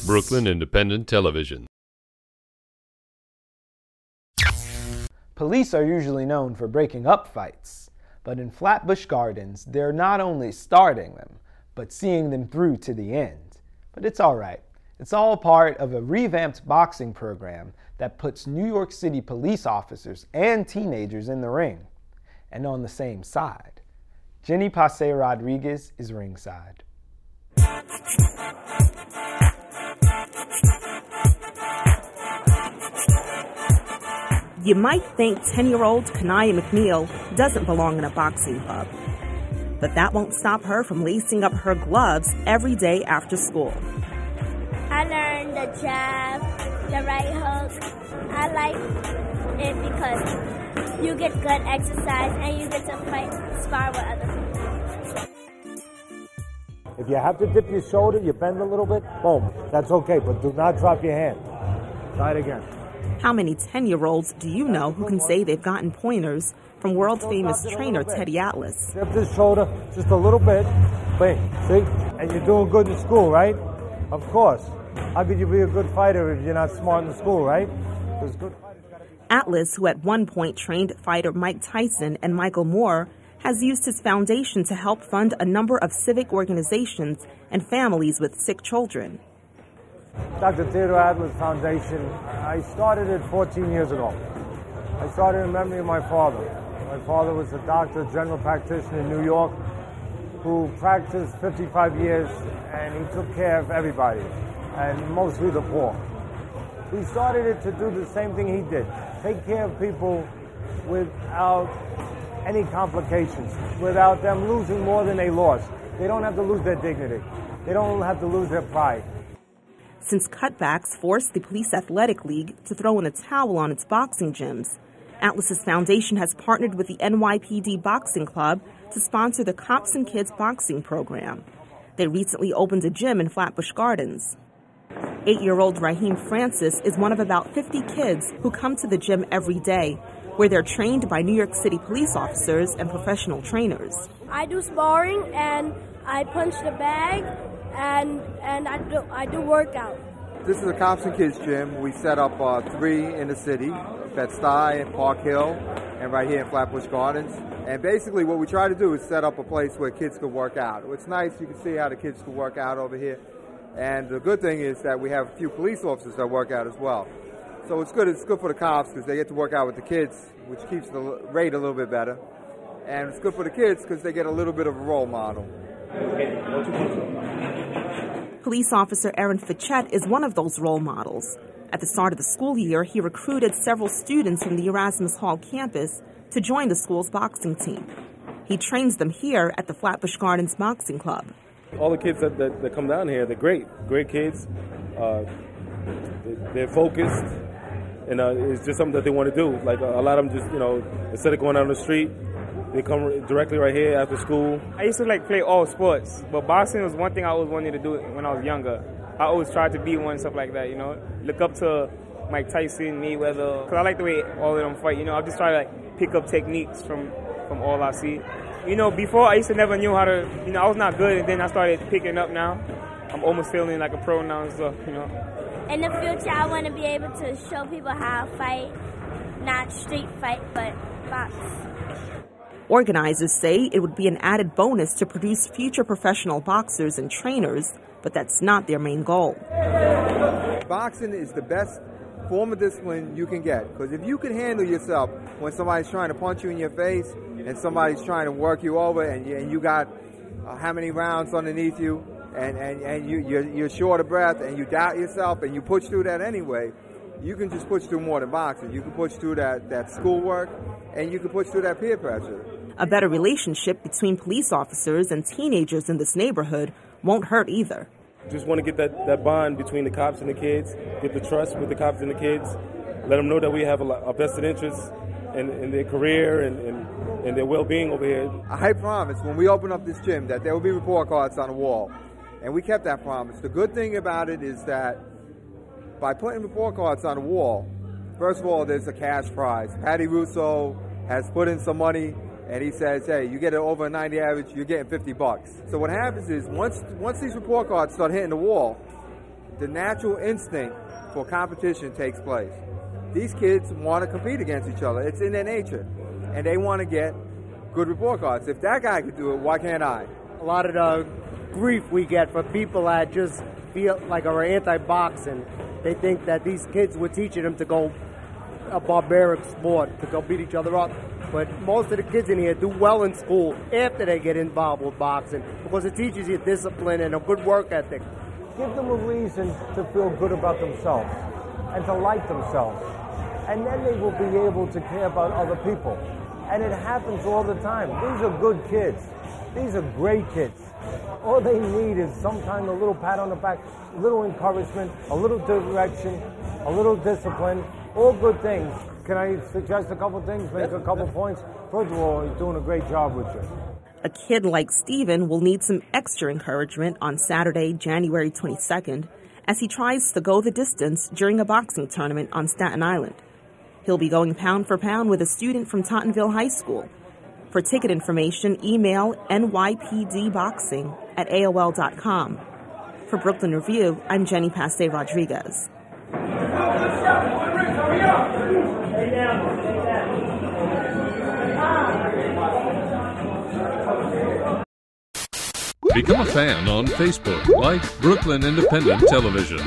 Brooklyn Independent Television. Police are usually known for breaking up fights, but in Flatbush Gardens, they're not only starting them, but seeing them through to the end. But it's all right. It's all part of a revamped boxing program that puts New York City police officers and teenagers in the ring, and on the same side. Jenny Pace Rodriguez is ringside. You might think 10-year-old Kanaya McNeil doesn't belong in a boxing club. But that won't stop her from lacing up her gloves every day after school. I learned the jab, the right hook. I like it because you get good exercise and you get to spar with other people. If you have to dip your shoulder, you bend a little bit, boom, that's okay, but do not drop your hand. Try it again. How many 10-year-olds do you know who can say they've gotten pointers from world-famous trainer Teddy Atlas? Dip this shoulder just a little bit, bang, see? And you're doing good in school, right? Of course. How could you be a good fighter if you're not smart in school, right? Atlas, who at one point trained fighter Mike Tyson and Michael Moore, has used his foundation to help fund a number of civic organizations and families with sick children. Dr. Theodore Atlas Foundation, I started it 14 years ago. I started in memory of my father. My father was a doctor, general practitioner in New York, who practiced 55 years, and he took care of everybody, and mostly the poor. We started it to do the same thing he did, take care of people without any complications, without them losing more than they lost. They don't have to lose their dignity. They don't have to lose their pride. Since cutbacks forced the Police Athletic League to throw in a towel on its boxing gyms, Atlas's foundation has partnered with the NYPD Boxing Club to sponsor the Cops and Kids boxing program. They recently opened a gym in Flatbush Gardens. 8-year-old Raheem Francis is one of about 50 kids who come to the gym every day, where they're trained by New York City police officers and professional trainers. I do sparring and I punch the bag and I do workout. This is a Cops and Kids gym. We set up 3 in the city, Bed-Stuy and Park Hill, and right here in Flatbush Gardens. And basically what we try to do is set up a place where kids can work out. It's nice, you can see how the kids can work out over here. And the good thing is that we have a few police officers that work out as well. So it's good for the cops because they get to work out with the kids, which keeps the rate a little bit better. And it's good for the kids because they get a little bit of a role model. Police officer Aaron Fichette is one of those role models. At the start of the school year, he recruited several students from the Erasmus Hall campus to join the school's boxing team. He trains them here at the Flatbush Gardens Boxing Club. All the kids that come down here, they're great kids. They're focused, and it's just something that they want to do. Like a lot of them just, instead of going down the street, they come directly right here after school. I used to play all sports, but boxing was one thing I always wanted to do when I was younger. I always tried to be one, stuff like that, Look up to Mike Tyson, Mayweather, because I like the way all of them fight, I just try to pick up techniques from all I see. Before I used to never knew how to, I was not good, and then I started picking up now. I'm almost feeling like a pro now and stuff, In the future, I want to be able to show people how to fight, not street fight, but box. Organizers say it would be an added bonus to produce future professional boxers and trainers, but that's not their main goal. Boxing is the best form of discipline you can get, because if you can handle yourself when somebody's trying to punch you in your face and somebody's trying to work you over and you got how many rounds underneath you and you're short of breath and you doubt yourself and you push through that anyway, you can just push through more than boxing. You can push through that schoolwork and you can push through that peer pressure. A better relationship between police officers and teenagers in this neighborhood won't hurt either. Just want to get that bond between the cops and the kids, get the trust with the cops and the kids, let them know that we have a vested interest in their career and their well-being over here. I promised when we open up this gym that there will be report cards on the wall, and we kept that promise. The good thing about it is that by putting report cards on the wall, first of all, there's a cash prize. Patty Russo has put in some money, and he says, hey, you get it over a 90 average, you're getting $50. So what happens is once these report cards start hitting the wall, the natural instinct for competition takes place. These kids want to compete against each other. It's in their nature. And they want to get good report cards. If that guy could do it, why can't I? A lot of the grief we get from people that just feel like are anti-boxing. They think that these kids were teaching them to go a barbaric sport, to go beat each other up. But most of the kids in here do well in school after they get involved with boxing because it teaches you discipline and a good work ethic. Give them a reason to feel good about themselves and to like themselves. And then they will be able to care about other people. And it happens all the time. These are good kids. These are great kids. All they need is sometimes a little pat on the back, a little encouragement, a little direction, a little discipline, all good things. Can I suggest a couple things, make a couple points? First of all, he's doing a great job with you. A kid like Steven will need some extra encouragement on Saturday, January 22nd, as he tries to go the distance during a boxing tournament on Staten Island. He'll be going pound for pound with a student from Tottenville High School. For ticket information, email nypdboxing@aol.com. For Brooklyn Review, I'm Jenny Paste Rodriguez. Become a fan on Facebook. Like Brooklyn Independent Television.